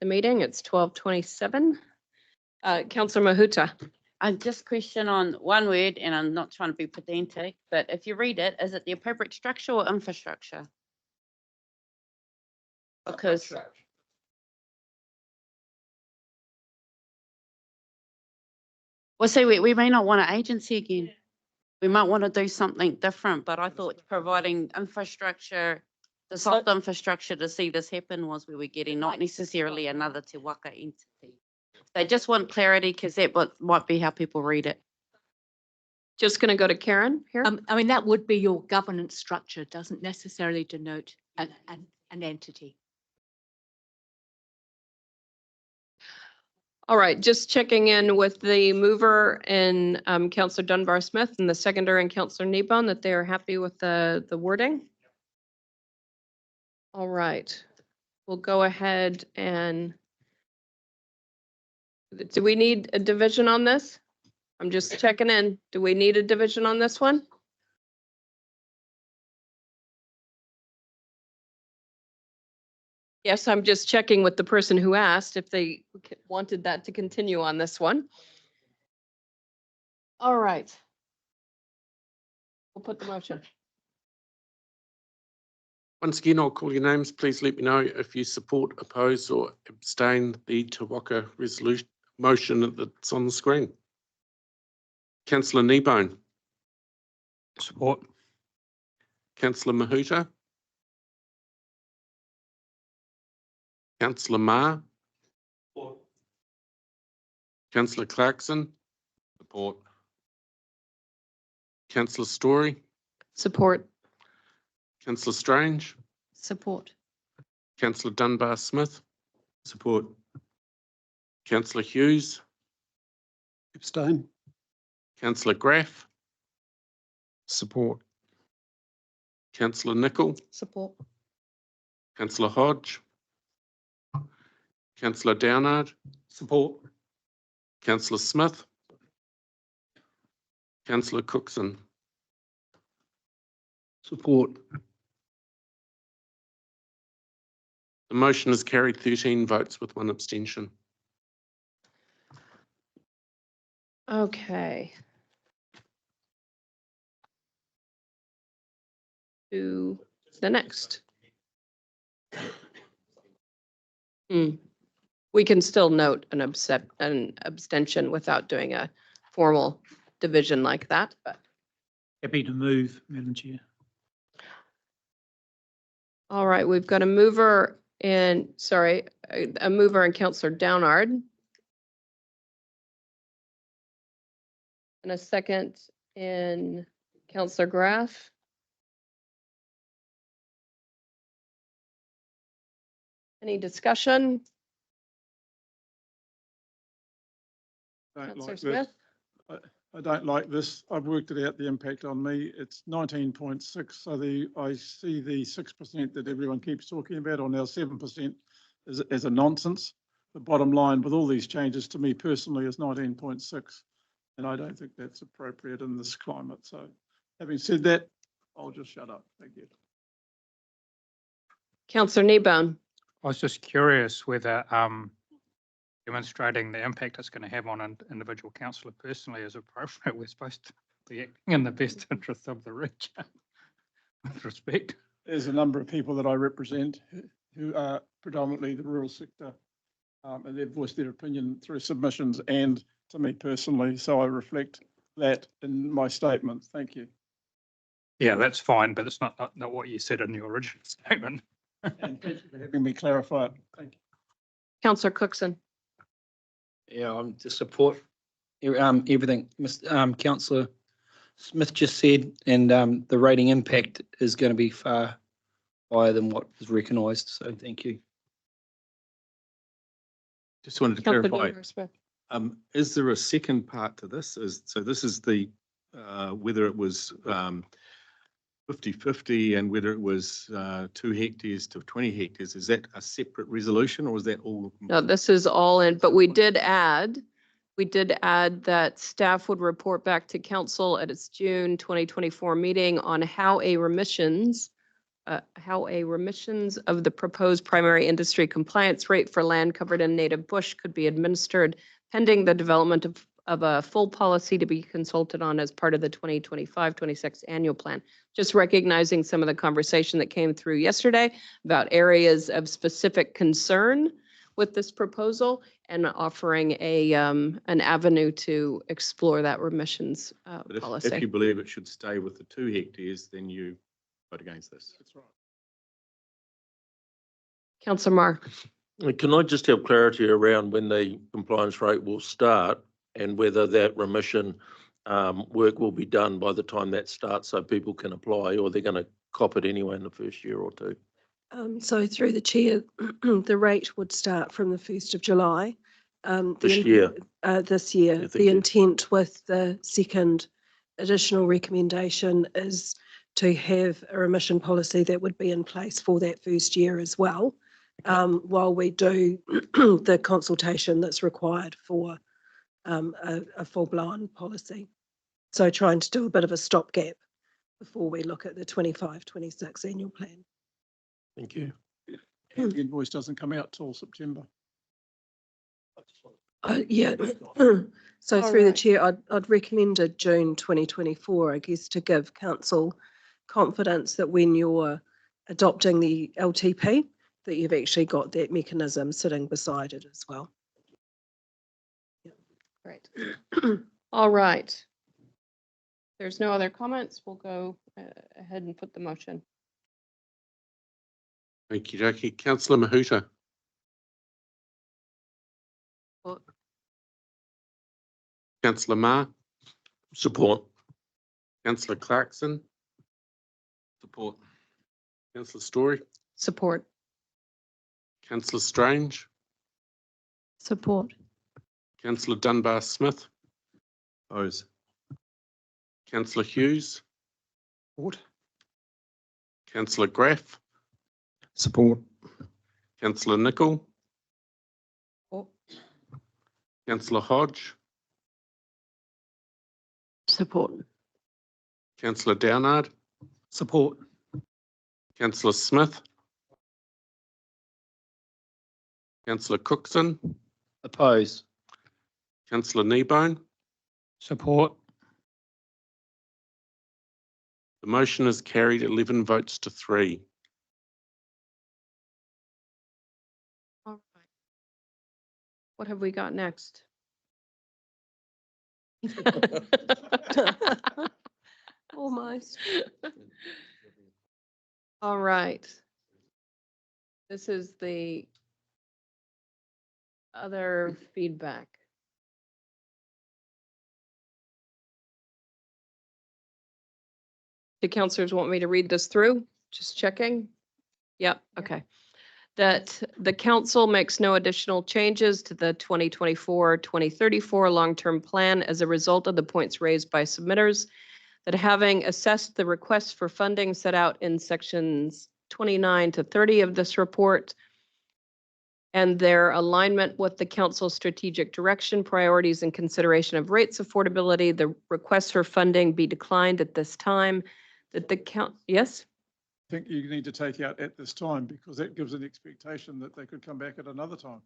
the meeting. It's 12:27. Councillor Mahuta. Just question on one word, and I'm not trying to be pedantic, but if you read it, is it the appropriate structure or infrastructure? Because well, see, we may not want an agency again. We might want to do something different, but I thought providing infrastructure, the soft infrastructure to see this happen was we were getting, not necessarily another Te Waka entity. They just want clarity because that might be how people read it. Just going to go to Karen here. I mean, that would be your governance structure, doesn't necessarily denote an entity. All right, just checking in with the mover and Councillor Dunbar-Smith and the seconder and Councillor Kneebone that they are happy with the wording. All right, we'll go ahead and do we need a division on this? I'm just checking in. Do we need a division on this one? Yes, I'm just checking with the person who asked if they wanted that to continue on this one. All right. We'll put the motion. Once again, I'll call your names. Please let me know if you support, oppose or abstain the Te Waka resolution motion that's on the screen. Councillor Kneebone. Support. Councillor Mahuta. Councillor Ma. Support. Councillor Clarkson. Support. Councillor Story. Support. Councillor Strange. Support. Councillor Dunbar-Smith. Support. Councillor Hughes. Abstain. Councillor Graff. Support. Councillor Nicol. Support. Councillor Hodge. Councillor Downard. Support. Councillor Smith. Councillor Cookson. Support. The motion is carried 13 votes with 1 abstention. Okay. To the next. We can still note an abstention without doing a formal division like that, but. Happy to move, Madam Chair. All right, we've got a mover and, sorry, a mover and Councillor Downard. And a second in Councillor Graff. Any discussion? Councillor Smith? I don't like this. I've worked it out, the impact on me. It's 19.6. So I see the 6% that everyone keeps talking about, or now 7%, as a nonsense. The bottom line with all these changes to me personally is 19.6. And I don't think that's appropriate in this climate. So having said that, I'll just shut up. Thank you. Councillor Kneebone. I was just curious whether demonstrating the impact it's going to have on an individual councillor personally is appropriate. We're supposed to be acting in the best interest of the region. With respect. There's a number of people that I represent who are predominantly the rural sector, and they've voiced their opinion through submissions and to me personally. So I reflect that in my statement. Thank you. Yeah, that's fine, but it's not what you said in your original statement. And thank you for having me clarify it. Thank you. Councillor Cookson. Yeah, I'm to support everything Councillor Smith just said, and the rating impact is going to be far higher than what is recognised. So thank you. Just wanted to Councillor clarify. Dunbar-Smith. Is there a second part to this? So this is the whether it was 50-50 and whether it was 2 hectares to 20 hectares. Is that a separate resolution or is that all? No, this is all in, but we did add that staff would report back to council at its June 2024 meeting on how a remissions how a remissions of the proposed primary industry compliance rate for land covered in native bush could be administered pending the development of a full policy to be consulted on as part of the 2025-26 annual plan. Just recognizing some of the conversation that came through yesterday about areas of specific concern with this proposal and offering an avenue to explore that remissions But if policy. you believe it should stay with the 2 hectares, then you vote against this. That's right. Councillor Marr. Can I just have clarity around when the compliance rate will start and whether that remission work will be done by the time that starts so people can apply, or they're going to cop it anyway in the first year or two? So through the chair, the rate would start from the 1st of July. This year? This year. Yeah, thank The you. intent with the second additional recommendation is to have a remission policy that would be in place for that first year as well, while we do the consultation that's required for a full-blown policy. So trying to do a bit of a stopgap before we look at the 25-26 annual plan. Thank you. And the invoice doesn't come out till September. Yeah. So All through the right. chair, I'd recommend a June 2024, I guess, to give council confidence that when you're adopting the LTP, that you've actually got that mechanism sitting beside it as well. Great. All right. There's no other comments. We'll go ahead and put the motion. Thank you, Jackie. Councillor Mahuta. Support. Councillor Ma. Support. Councillor Clarkson. Support. Councillor Story. Support. Councillor Strange. Support. Councillor Dunbar Smith. Oppose. Councillor Hughes. Support. Councillor Graff. Support. Councillor Nicol. Support. Councillor Hodge. Support. Councillor Downard. Support. Councillor Smith. Councillor Cookson. Oppose. Councillor Kneebone. Support. The motion is carried 11 votes to 3. All right. What have we got next? Almost. All right. This is the other feedback. Do councillors want me to read this through? Just checking. Yep, okay. That the council makes no additional changes to the 2024-2034 long-term plan as a result of the points raised by submitters. That having assessed the requests for funding set out in sections 29 to 30 of this report and their alignment with the council's strategic direction, priorities, and consideration of rates affordability, the requests for funding be declined at this time. That the yes? I think you need to take out at this time, because that gives an expectation that they could come back at another time.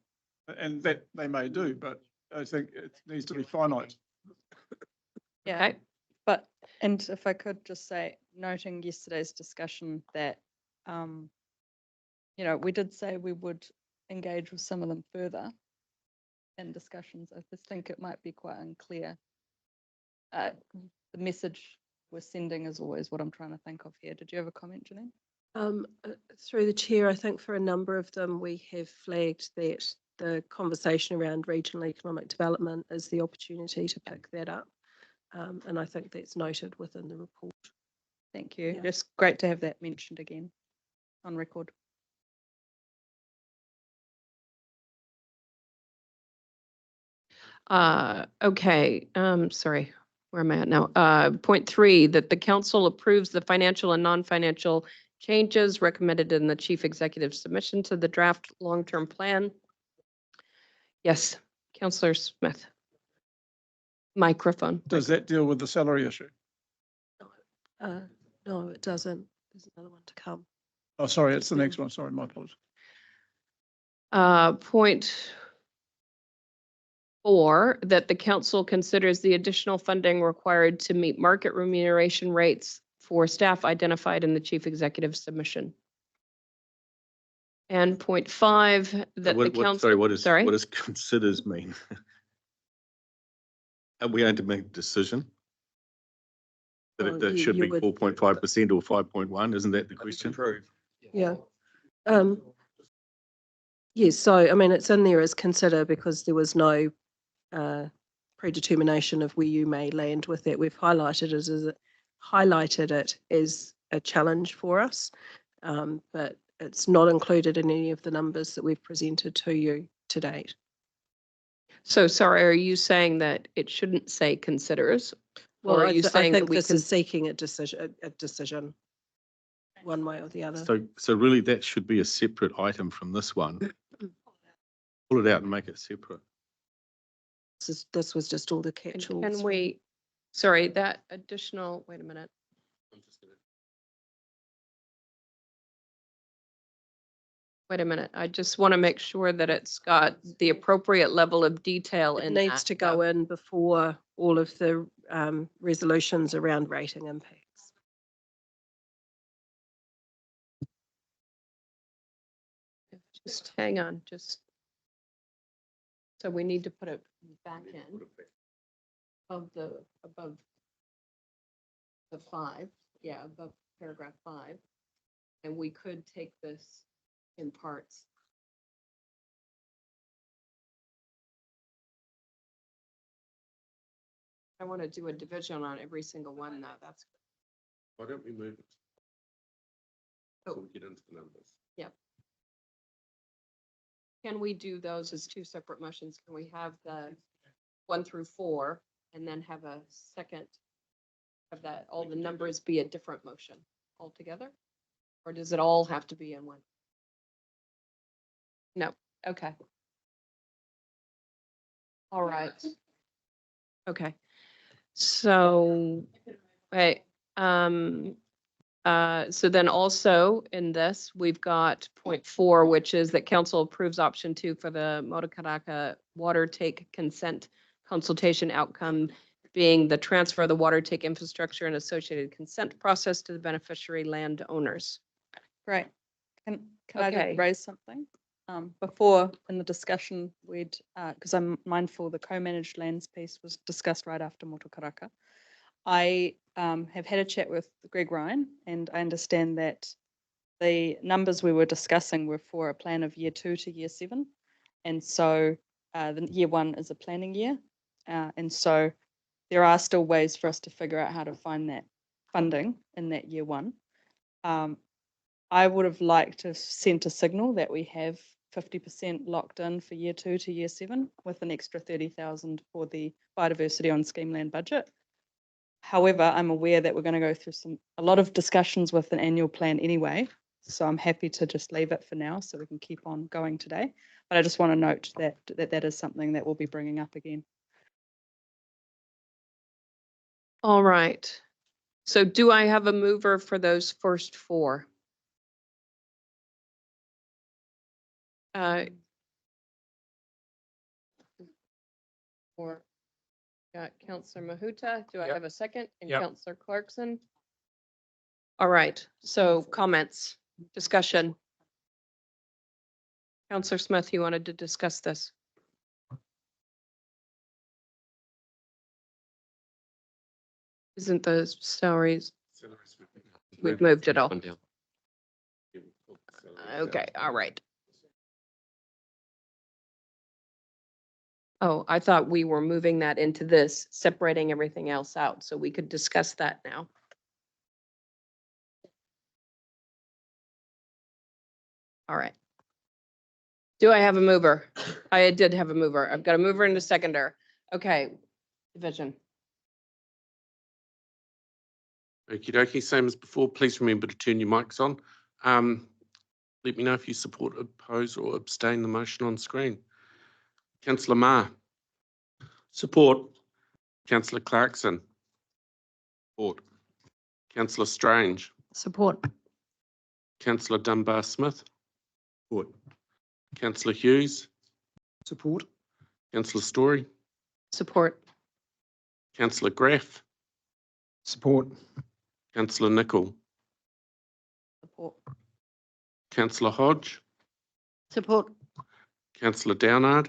And that they may do, but I think it needs to be finite. Yeah, Okay. but, and if I could just say, noting yesterday's discussion that, we did say we would engage with some of them further in discussions. I just think it might be quite unclear. The message we're sending is always what I'm trying to think of here. Did you have a comment, Janine? Through the chair, I think for a number of them, we have flagged that the conversation around regional economic development is the opportunity to pick that up. And I think that's noted within the report. Thank you. Yeah. Just great to have that mentioned again on record. Okay, sorry, where am I at now? Point 3, that the council approves the financial and non-financial changes recommended in the chief executive's submission to the draft long-term plan. Yes, Councillor Smith. Microphone. Does that deal with the salary issue? No, it doesn't. There's another one to come. Oh, sorry, it's the next one. Sorry, my apologies. Point 4, that the council considers the additional funding required to meet market remuneration rates for staff identified in the chief executive's submission. And point 5, that the council. Sorry, what Sorry? does considers mean? Are we going to make a decision? That Well, it that should you be would- 4.5% or 5.1, isn't that the question? Yeah. Yes, so I mean, it's in there as consider because there was no predetermination of where you may land with that. We've highlighted it as a challenge for us, but it's not included in any of the numbers that we've presented to you to date. So sorry, are you saying that it shouldn't say considers? Well, Or are I you th- I saying that think we this can? is seeking a decision, one way or the other. So really that should be a separate item from this one. Pull it out and make it separate. This was just all the Can catch-alls. we, sorry, that additional, wait a minute. Wait a minute, I just want to make sure that it's got the appropriate level of detail It in needs that, to go though. in before all of the resolutions around rating impacts. Just hang on, so we need to put it back in above the 5, yeah, above paragraph 5. And we could take this in parts. I want to do a division on every single one though, that's, Why don't we move it? Oh. Before we get into the numbers. can we do those as 2 separate motions? Can we have the 1 through 4 and then have a second of that, all the numbers be a different motion altogether? Or does it all have to be in one? No, okay. All right. Okay. So, wait, so then also in this, we've got point 4, which is that council approves option 2 for the Motukaraka water take consent consultation outcome being the transfer of the water take infrastructure and associated consent process to the beneficiary landowners. Great. Can I Okay. just raise something? Before in the discussion, because I'm mindful the co-managed lands piece was discussed right after Motukaraka. I have had a chat with Greg Ryan, and I understand that the numbers we were discussing were for a plan of year 2 to year 7. And so the year 1 is a planning year. And so there are still ways for us to figure out how to find that funding in that year 1. I would have liked to send a signal that we have 50% locked in for year 2 to year 7 with an extra 30,000 for the biodiversity on scheme land budget. However, I'm aware that we're going to go through a lot of discussions with an annual plan anyway. So I'm happy to just leave it for now so we can keep on going today. But I just want to note that is something that we'll be bringing up again. All right. So do I have a mover for those first 4? Or got Counselor Mahuta. Do I Yep. have a second? And Yep. Counselor Clarkson? All right, so comments, discussion. Counselor Smith, you wanted to discuss this? Isn't the salaries, we've moved it all. Okay, all right. Oh, I thought we were moving that into this, separating everything else out, so we could discuss that now. All right. Do I have a mover? I did have a mover. I've got a mover and a seconder. Okay, division. Okey dokey, same as before. Please remember to turn your mics on. Let me know if you support, oppose or abstain the motion on screen. Councillor Ma. Support. Councillor Clarkson. Support. Councillor Strange. Support. Councillor Dunbar Smith, Support. Councillor Hughes, Support. Councillor Story, Support. Councillor Graff, Support. Councillor Nicol, Support. Councillor Hodge, Support. Councillor Downard,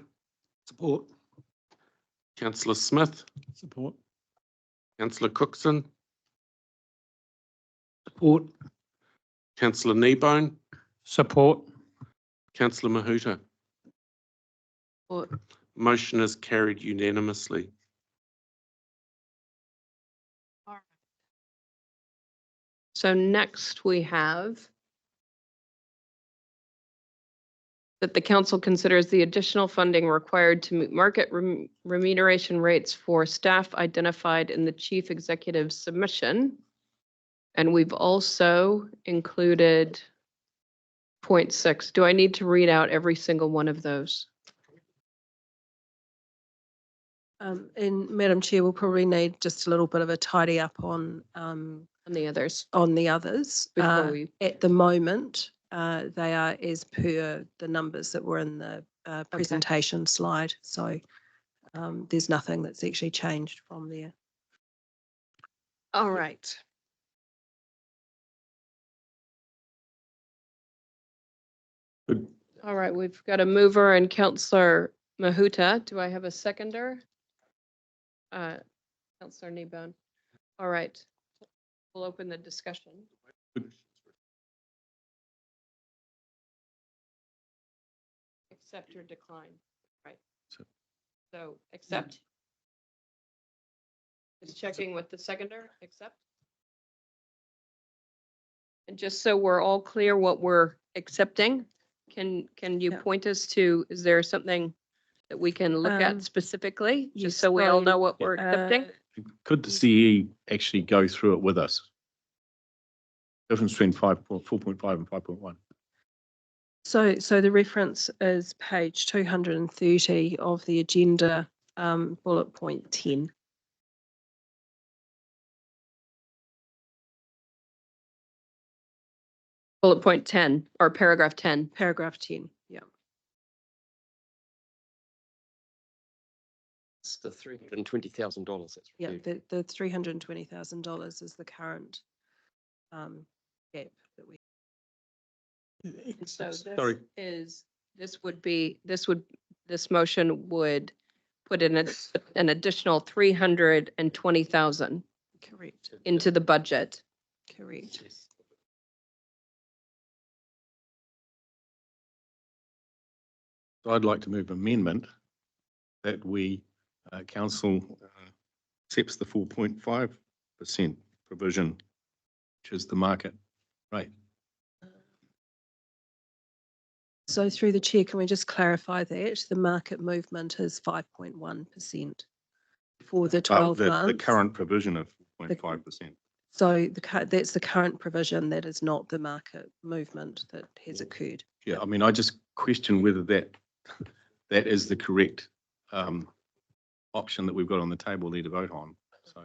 Support. Councillor Smith, Support. Councillor Cookson, Support. Councillor Kneebone, Support. Councillor Mahuta. Support. Motion is carried unanimously. So next we have that the council considers the additional funding required to meet market remuneration rates for staff identified in the chief executive's submission. And we've also included 0.6. Do I need to read out every single one of those? And Madam Chair, we'll probably need just a little bit of a tidy up on The others the others. before we, At the moment, they are as per the numbers that were in the presentation slide. So there's nothing that's actually changed from there. all right. Good. All right, we've got a mover and Councillor Mahuta. Do I have a seconder? Councillor Kneebone. All right. We'll open the discussion. Accept or decline, right? So accept. Is checking with the seconder, accept. And just so we're all clear what we're accepting, can you Yeah. point us to, is there something that we can look at specifically? Just so we all know what we're accepting? Could the CE actually go through it with us? Difference between 4.5 and 5.1. So the reference is page 230 of the agenda, bullet point 10. Bullet point 10 or paragraph 10. Paragraph 10, yeah. It's the $320,000 that's Yeah, reviewed. the $320,000 is the current gap that we. So this Sorry. is, this motion would put in an additional 320,000 Correct, into the budget. correct. So I'd like to move amendment that we, council accepts the 4.5% provision, which is the market rate. So through the chair, can we just clarify that the market movement is 5.1% for the 12 months? The current provision of 0.5%. So that's the current provision. That is not the market movement that has occurred. Yeah, I mean, I just question whether that is the correct option that we've got on the table there to vote on. So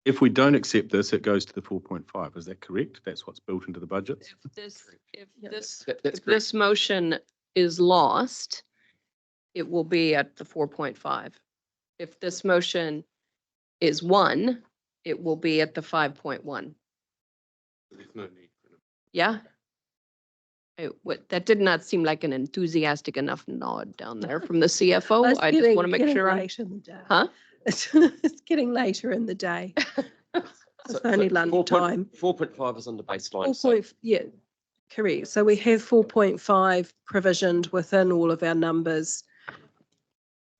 if we don't accept this, it goes to the 4.5. Is that correct? That's what's built into the budget? If Yeah. this, That's if correct. this motion is lost, it will be at the 4.5. If this motion is won, it will be at the 5.1. There's no need for it. Yeah? That did not seem like an enthusiastic enough nod down there from the CFO. It's I just getting- want to make getting sure I'm, late in the day. huh? It's getting later in the day. It's only lunchtime. 4.5 is on the baseline. 4 yeah, correct. So we have 4.5 provisioned within all of our numbers.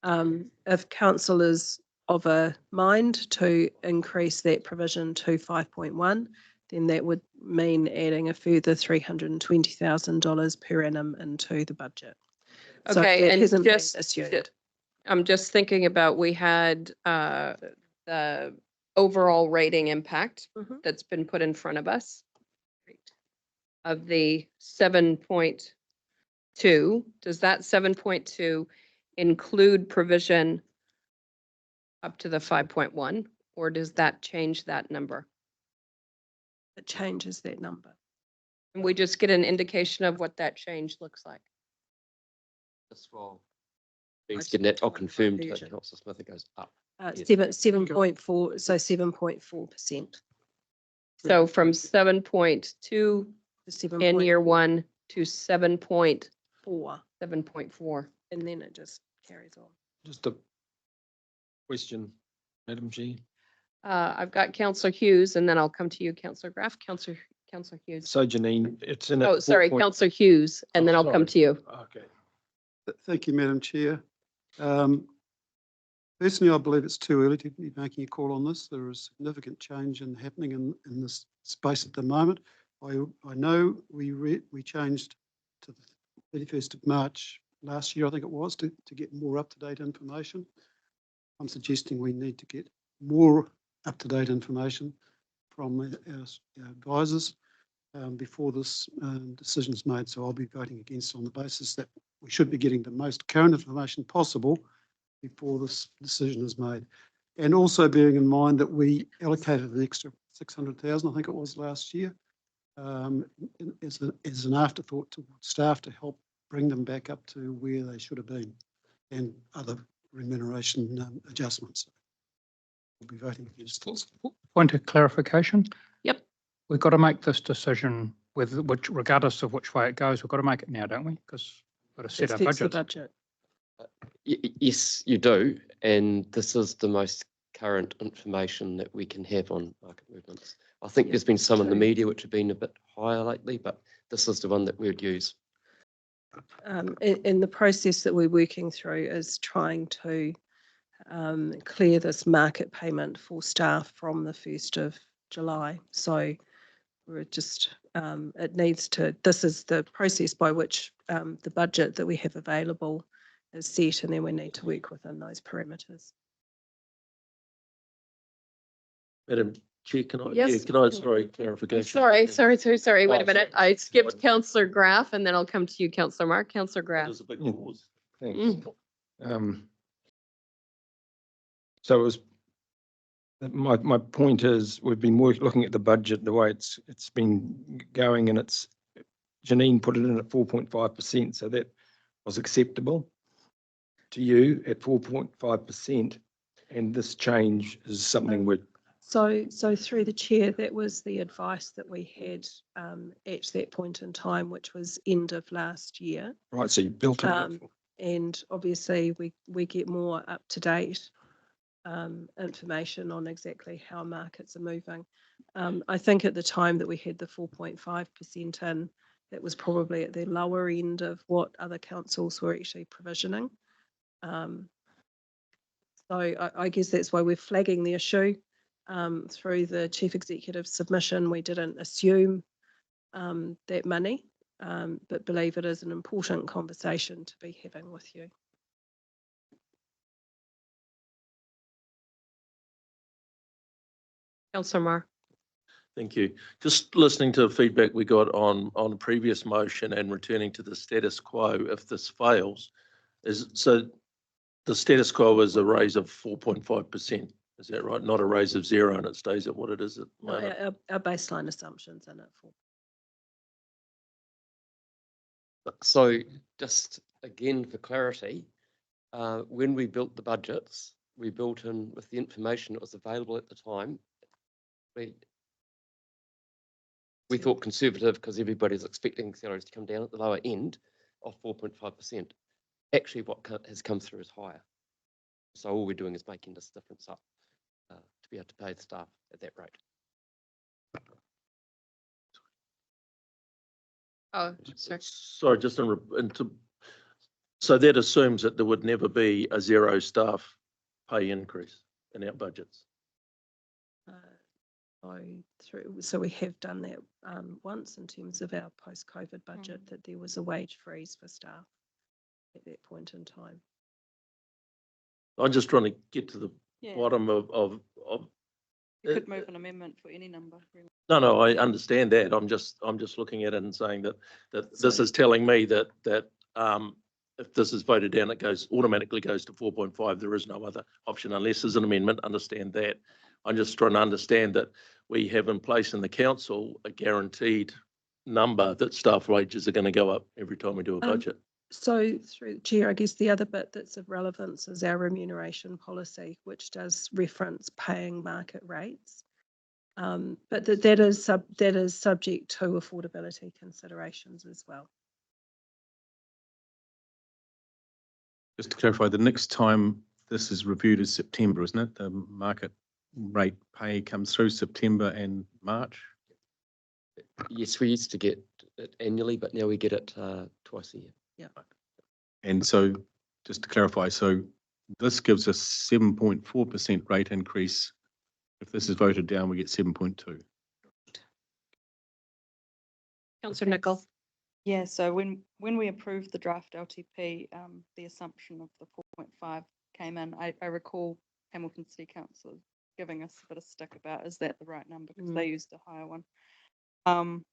If council is of a mind to increase that provision to 5.1, then that would mean adding a further $320,000 per annum into the budget. So Okay, that and hasn't been just, assumed. I'm just thinking about, we had the overall rating impact Mhm. that's been put in front of us of the 7.2. Does that 7.2 include provision up to the 5.1? or does that change that number? It changes that number. And we just get an indication of what that change looks like. Just while I Bean's just getting that, I'll told the confirm to version. Councillor Smith it goes up. Yes. 7.4, so 7.4%. So from 7.2 to in year 1 to 7.4. 7.4, and then it just carries on. Just a question, Madam Chair. I've got Councillor Hughes, and then I'll come to you, Councillor Graff. Councillor Hughes. So Janine, it's in. at Oh, sorry, 4 Councillor Hughes, and Oh, then I'll come sorry. to you. Okay. Thank you, Madam Chair. Personally, I believe it's too early to be making a call on this. There is significant change happening in this space at the moment. I know we changed to the 31st of March last year, I think it was, to get more up-to-date information. I'm suggesting we need to get more up-to-date information from our advisors before this decision is made. So I'll be voting against on the basis that we should be getting the most current information possible before this decision is made. And also bearing in mind that we allocated an extra 600,000, I think it was last year, as an afterthought to staff to help bring them back up to where they should have been, and other remuneration adjustments. We'll be voting against this. Point of clarification. Yep. We've got to make this decision with which, regardless of which way it goes, we've got to make it now, don't we? Because we've got to set our Affects the budgets. budget. Yes, you do. And this is the most current information that we can have on market movements. I think there's been some in the media which have been a bit higher lately, but this is the one that we'd use. In the process that we're working through is trying to clear this market payment for staff from the 1st of July. So we're just, it needs to, this is the process by which the budget that we have available is set, and then we need to work within those parameters. Madam Chair, can I, Yes. sorry, clarification. Sorry. Wait a Oh, minute. sorry. I skipped Councillor Graff, and then I'll come to you, Councillor Mark. Councillor That Graff. is a big pause. Thanks. So it was, my point is, we've been looking at the budget, the way it's been going, and Janine put it in at 4.5%, so that was acceptable to you at 4.5%, and this change is something we're. So through the chair, that was the advice that we had at that point in time, which was end of last year. Right, so you built it. And obviously we get more up to date information on exactly how markets are moving. I think at the time that we had the 4.5% in, that was probably at the lower end of what other councils were actually provisioning. So I guess that's why we're flagging the issue through the chief executive submission. We didn't assume that money, but believe it is an important conversation to be having with you. Councillor Marr. Thank you. Just listening to the feedback we got on a previous motion and returning to the status quo if this fails, so the status quo is a raise of 4.5%. Is that right? Not a raise of 0 and it stays at what it is at the No, moment? our baseline assumptions in it. So just again, for clarity, when we built the budgets, we built in with the information that was available at the time. We thought conservative because everybody's expecting salaries to come down at the lower end of 4.5%. Actually, what has come through is higher. So all we're doing is making this difference up to be able to pay the staff at that rate. Oh, sorry. Sorry, just so that assumes that there would never be a 0 staff pay increase in our budgets. So we have done that once in terms of our post-COVID budget, that there was a wage freeze for staff at that point in time. I'm just trying to get to the bottom of. You could move an amendment for any number. Really. No, I understand that. I'm just looking at it and saying that this is telling me that if this is voted down, it automatically goes to 4.5. There is no other option unless there's an amendment. Understand that. I'm just trying to understand that we have in place in the council a guaranteed number that staff wages are going to go up every time we do a budget. So through the chair, I guess the other bit that's of relevance is our remuneration policy, which does reference paying market rates. But that is subject to affordability considerations as well. Just to clarify, the next time this is reviewed is September, isn't it? The market rate pay comes through September and March. Yes, we used to get it annually, but now we get it twice a year. And so, just to clarify, so this gives us 7.4% rate increase. If this is voted down, we get 7.2. Councillor Nicol. Yeah, so when we approved the draft LTP, the assumption of the 4.5 came in. I recall Hamilton City Council giving us a bit of stick about, is that the right number? Because they used a higher one. And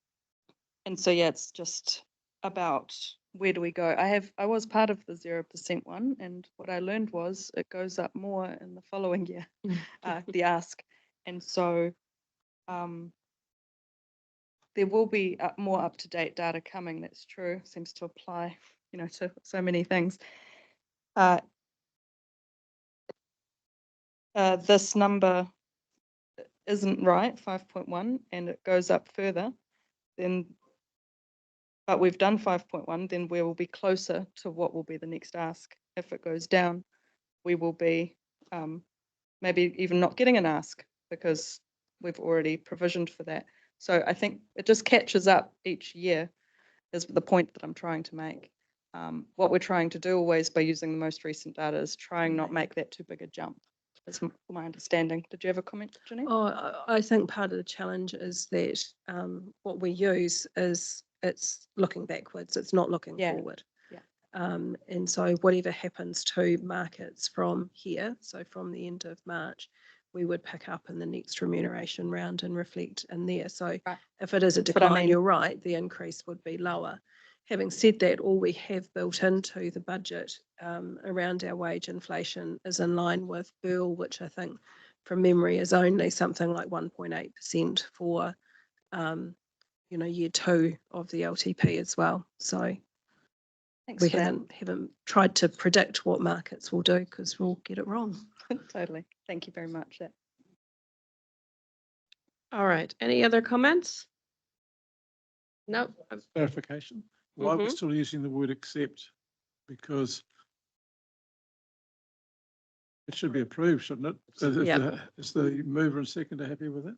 so, yeah, it's just about where do we go? I was part of the 0% one, and what I learned was it goes up more in the following year, the ask. And so there will be more up-to-date data coming. That's true. Seems to apply, to so many things. This number isn't right, 5.1, and it goes up further. But we've done 5.1, then we will be closer to what will be the next ask. If it goes down, we will be maybe even not getting an ask because we've already provisioned for that. So I think it just catches up each year is the point that I'm trying to make. What we're trying to do always by using the most recent data is trying not make that too big a jump. That's my understanding. Did you have a comment, Jeanette? Oh, I think part of the challenge is that what we use is it's looking backwards. It's not looking forward. And so whatever happens to markets from here, so from the end of March, we would pick up in the next remuneration round and reflect in there. So if it is a decline, you're right, the increase would be lower. Having said that, all we have built into the budget around our wage inflation is in line with BERL, which I think from memory is only something like 1.8% for year 2 of the LTP as well. So Thanks we for that. haven't tried to predict what markets will do because we'll get it wrong. Totally. Thank you very much. All right. Any other comments? No. Clarification. Why are we still using the word accept? Because it should be approved, shouldn't it? Is the mover and seconder happy with it?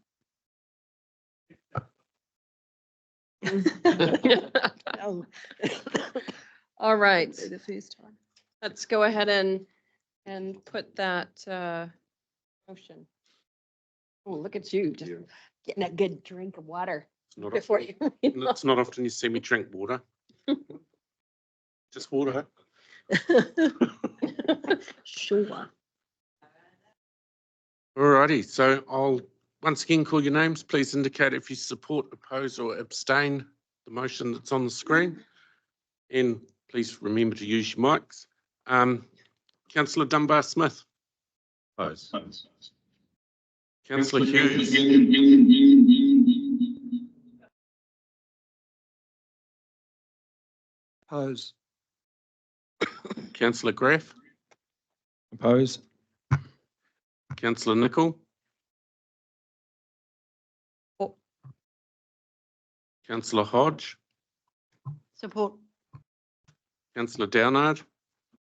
All right. The first time. Let's go ahead and put that motion. Oh, look at you, just getting a good drink of water Not before you. It's not often you see me drink water. Just water. Sure. Alrighty, so I'll once again call your names. Please indicate if you support, oppose or abstain the motion that's on the screen. And please remember to use your mics. Councillor Dunbar-Smith. Oppose. Councillor Hughes. Oppose. Councillor Graff. Oppose. Councillor Nicol. Councillor Hodge. Support. Councillor Downard.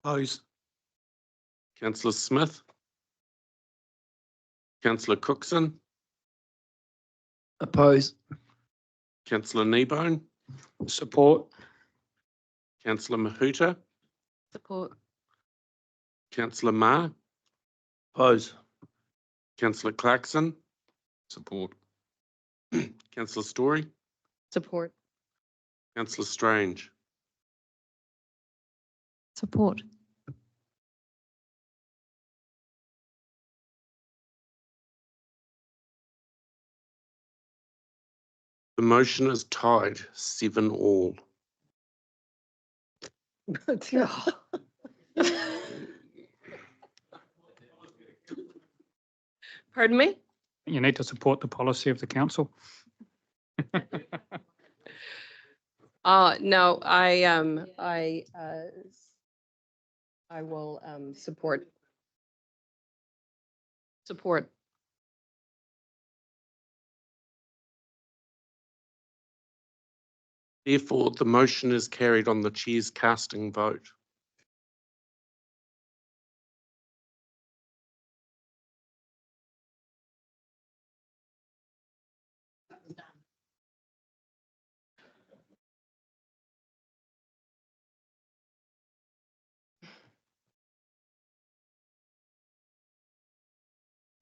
Oppose. Councillor Smith. Councillor Cookson. Oppose. Councillor Kneebone. Support. Councillor Mahuta. Support. Councillor Ma. Oppose. Councillor Clarkson. Support. Councillor Story. Support. Councillor Strange. Support. The motion is tied 7-all. Pardon me? You need to support the policy of the council. No, I will, support. Support. Therefore, the motion is carried on the chair's casting vote.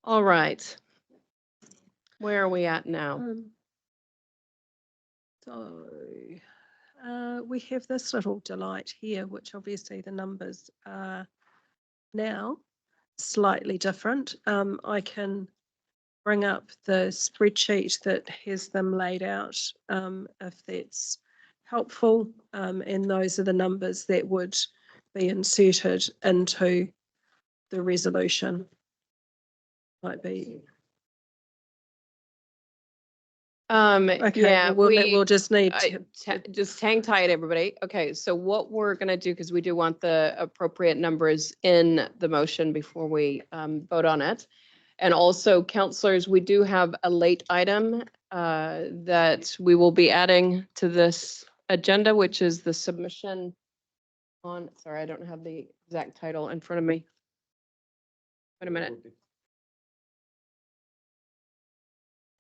All right. Where are we at now? So, we have this little delight here, which obviously the numbers are now slightly different. I can bring up the spreadsheet that has them laid out, if that's helpful. And those are the numbers that would be inserted into the resolution. Might be. Okay, Yeah, well, we'll just need just hang tight, everybody. Okay, so what we're gonna do, because we do want the appropriate numbers in the motion before we vote on it. And also, counselors, we do have a late item that we will be adding to this agenda, which is the submission on, sorry, I don't have the exact title in front of me. Wait a minute.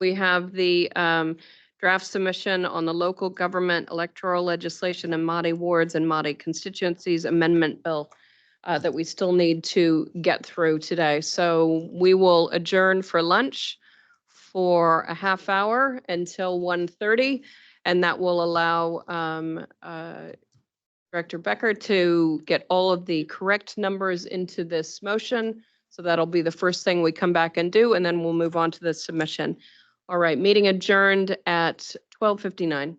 We have the draft submission on the local government electoral legislation and Māori wards and Māori constituencies amendment bill that we still need to get through today. So we will adjourn for lunch for a half hour until 1:30, and that will allow Director Becker to get all of the correct numbers into this motion. So that'll be the first thing we come back and do, and then we'll move on to the submission. All right, meeting adjourned at 12:59.